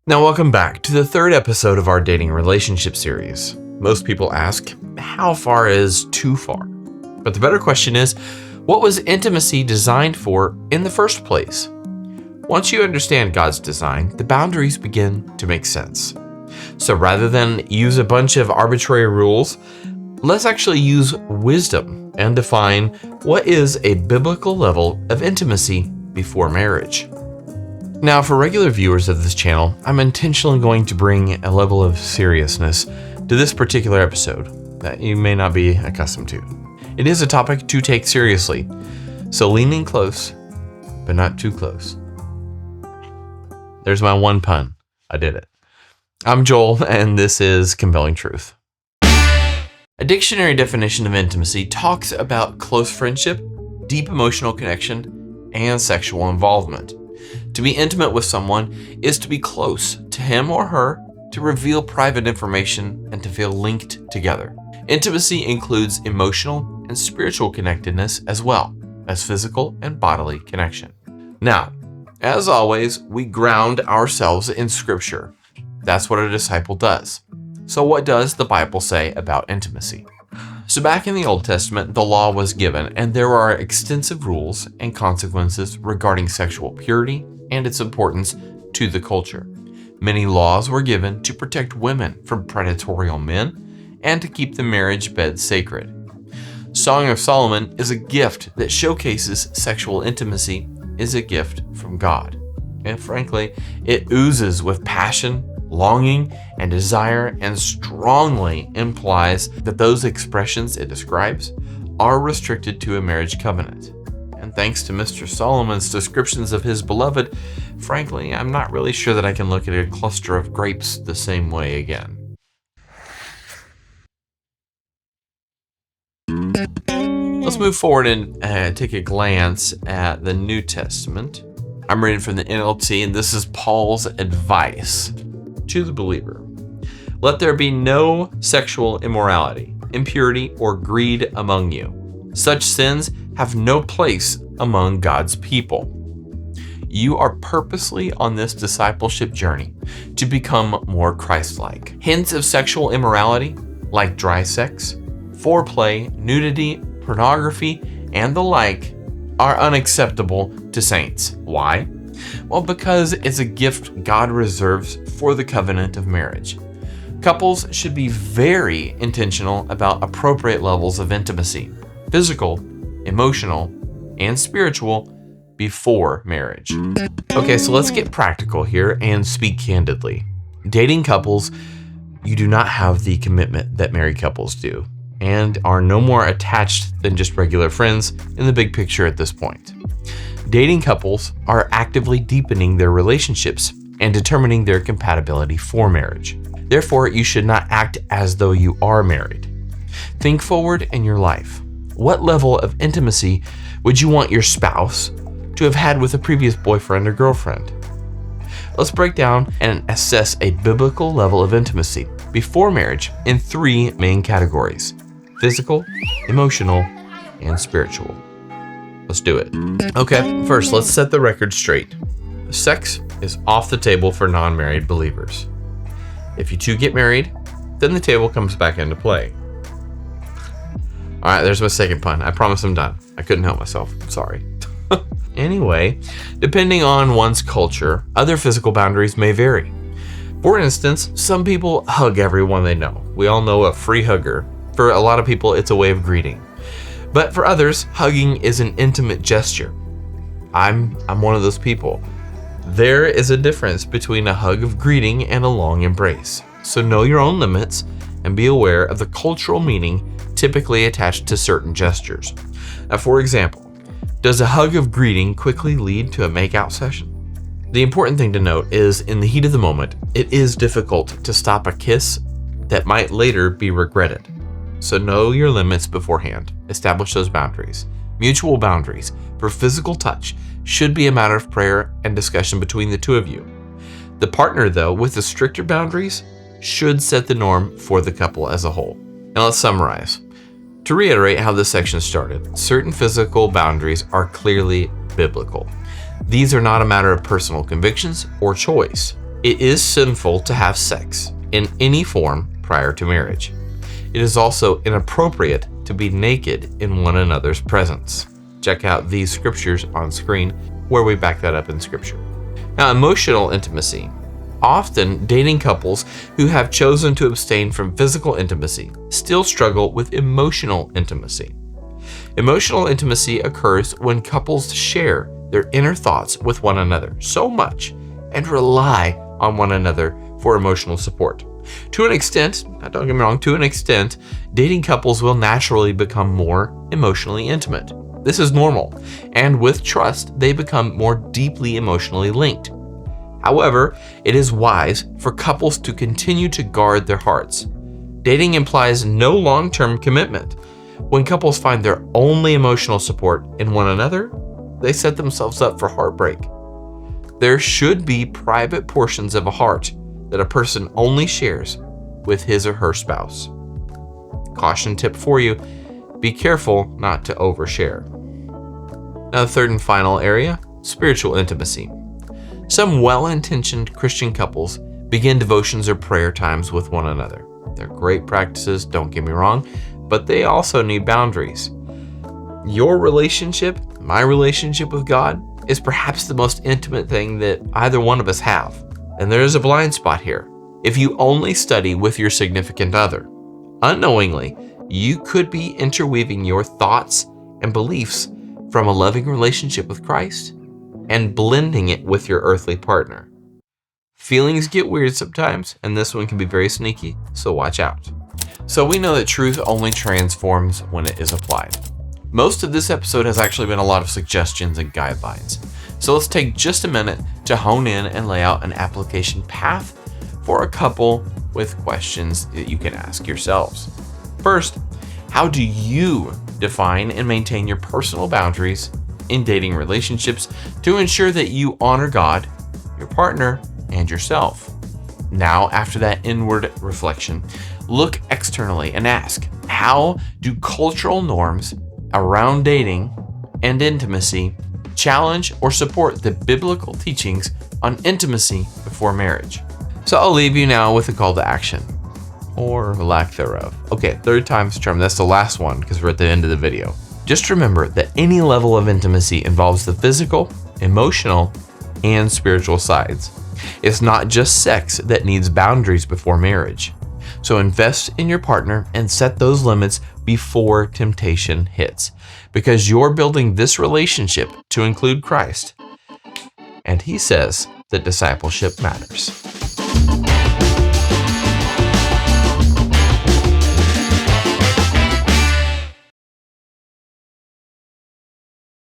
Now, welcome back to the third episode of our dating relationship series. Most people ask, how far is too far? But the better question is, what was intimacy designed for in the first place? Once you understand God's design, the boundaries begin to make sense. So rather than use a bunch of arbitrary rules, let's actually use wisdom and define what is a biblical level of intimacy before marriage. Now, for regular viewers of this channel, I'm intentionally going to bring a level of seriousness to this particular episode that you may not be accustomed to. It is a topic to take seriously, so lean in close, but not too close. There's my one pun. I did it. I'm Joel, and this is Compelling Truth. A dictionary definition of intimacy talks about close friendship, deep emotional connection, and sexual involvement. To be intimate with someone is to be close to him or her, to reveal private information, and to feel linked together. Intimacy includes emotional and spiritual connectedness as well as physical and bodily connection. Now, as always, we ground ourselves in Scripture. That's what a disciple does. So what does the Bible say about intimacy? So back in the Old Testament, the law was given, and there are extensive rules and consequences regarding sexual purity and its importance to the culture. Many laws were given to protect women from predatory men and to keep the marriage bed sacred. Song of Solomon is a gift that showcases sexual intimacy is a gift from God. And frankly, it oozes with passion, longing, and desire, and strongly implies that those expressions it describes are restricted to a marriage covenant. And thanks to Mr. Solomon's descriptions of his beloved, frankly, I'm not really sure that I can look at a cluster of grapes the same way again. Let's move forward and take a glance at the New Testament. I'm reading from the NLT, and this is Paul's advice to the believer. Let there be no sexual immorality, impurity, or greed among you. Such sins have no place among God's people. You are purposely on this discipleship journey to become more Christ-like. Hints of sexual immorality, like dry sex, foreplay, nudity, pornography, and the like, are unacceptable to saints. Why? Well, because it's a gift God reserves for the covenant of marriage. Couples should be very intentional about appropriate levels of intimacy, physical, emotional, and spiritual, before marriage. Okay, so let's get practical here and speak candidly. Dating couples, you do not have the commitment that married couples do, and are no more attached than just regular friends in the big picture at this point. Dating couples are actively deepening their relationships and determining their compatibility for marriage. Therefore, you should not act as though you are married. Think forward in your life. What level of intimacy would you want your spouse to have had with a previous boyfriend or girlfriend? Let's break down and assess a biblical level of intimacy before marriage in three main categories: physical, emotional, and spiritual. Let's do it. Okay, first, let's set the record straight. Sex is off the table for non-married believers. If you two get married, then the table comes back into play. All right, there's my second pun. I promise I'm done. I couldn't help myself. Sorry. Anyway, depending on one's culture, other physical boundaries may vary. For instance, some people hug everyone they know. We all know a free hugger. For a lot of people, it's a way of greeting. But for others, hugging is an intimate gesture. I'm one of those people. There is a difference between a hug of greeting and a long embrace. So know your own limits and be aware of the cultural meaning typically attached to certain gestures. Now, for example, does a hug of greeting quickly lead to a makeout session? The important thing to note is, in the heat of the moment, it is difficult to stop a kiss that might later be regretted. So know your limits beforehand. Establish those boundaries. Mutual boundaries for physical touch should be a matter of prayer and discussion between the two of you. The partner, though, with the stricter boundaries should set the norm for the couple as a whole. Now let's summarize. To reiterate how this section started, certain physical boundaries are clearly biblical. These are not a matter of personal convictions or choice. It is sinful to have sex in any form prior to marriage. It is also inappropriate to be naked in one another's presence. Check out these scriptures on screen where we back that up in scripture. Now, emotional intimacy. Often, dating couples who have chosen to abstain from physical intimacy still struggle with emotional intimacy. Emotional intimacy occurs when couples share their inner thoughts with one another so much and rely on one another for emotional support. To an extent, don't get me wrong, to an extent, dating couples will naturally become more emotionally intimate. This is normal, and with trust, they become more deeply emotionally linked. However, it is wise for couples to continue to guard their hearts. Dating implies no long-term commitment. When couples find their only emotional support in one another, they set themselves up for heartbreak. There should be private portions of a heart that a person only shares with his or her spouse. Caution tip for you, be careful not to overshare. Now, the third and final area, spiritual intimacy. Some well-intentioned Christian couples begin devotions or prayer times with one another. They're great practices, don't get me wrong, but they also need boundaries. Your relationship, my relationship with God, is perhaps the most intimate thing that either one of us have. And there is a blind spot here. If you only study with your significant other, unknowingly, you could be interweaving your thoughts and beliefs from a loving relationship with Christ and blending it with your earthly partner. Feelings get weird sometimes, and this one can be very sneaky, so watch out. So we know that truth only transforms when it is applied. Most of this episode has actually been a lot of suggestions and guidelines. So let's take just a minute to hone in and lay out an application path for a couple with questions that you can ask yourselves. First, how do you define and maintain your personal boundaries in dating relationships to ensure that you honor God, your partner, and yourself? Now, after that inward reflection, look externally and ask, how do cultural norms around dating and intimacy challenge or support the biblical teachings on intimacy before marriage? So I'll leave you now with a call to action, or lack thereof. Okay, third time's charm. That's the last one because we're at the end of the video. Just remember that any level of intimacy involves the physical, emotional, and spiritual sides. It's not just sex that needs boundaries before marriage. So invest in your partner and set those limits before temptation hits, because you're building this relationship to include Christ. And he says that discipleship matters.